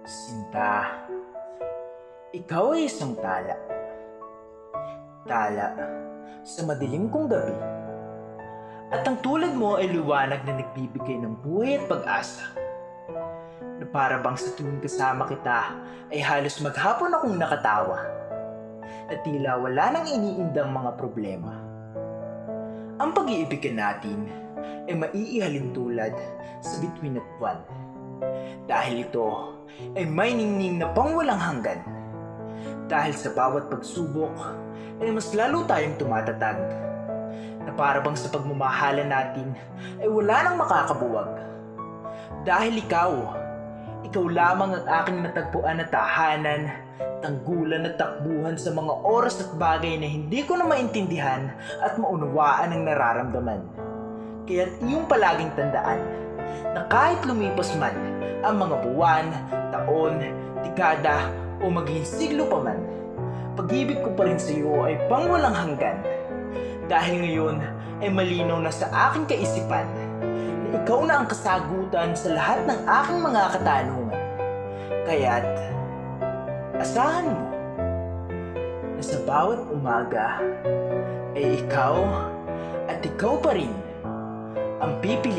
Sinta, ikaw ay isang tala. Tala sa madilim kong gabi. At ang tulad mo ay liwanag na nagbibigay ng buhay at pag-asa. Na para bang sa tuwing kasama kita ay halos maghapon akong nakatawa. Na tila wala nang iniindang mga problema. Ang pag-iibigan natin ay maiihalin tulad sa bituin at buwan. Dahil ito ay may ningning na pangwalang hanggan. Dahil sa bawat pagsubok ay mas lalo tayong tumatatag. Na para bang sa pagmamahalan natin ay wala nang makakabuwag. Dahil ikaw lamang ang aking natagpuan na tahanan, tanggulan at takbuhan sa mga oras at bagay na hindi ko na maintindihan at maunawaan ang nararamdaman. Kaya't iyong palaging tandaan na kahit lumipas man ang mga buwan, taon, dekada o maging siglo pa man, pag-ibig ko pa rin sa iyo ay pangwalang hanggan. Dahil ngayon ay malinaw na sa aking kaisipan na ikaw na ang kasagutan sa lahat ng aking mga katanungan. Kaya't asahan mo na sa bawat umaga ay ikaw at ikaw pa rin ang pipili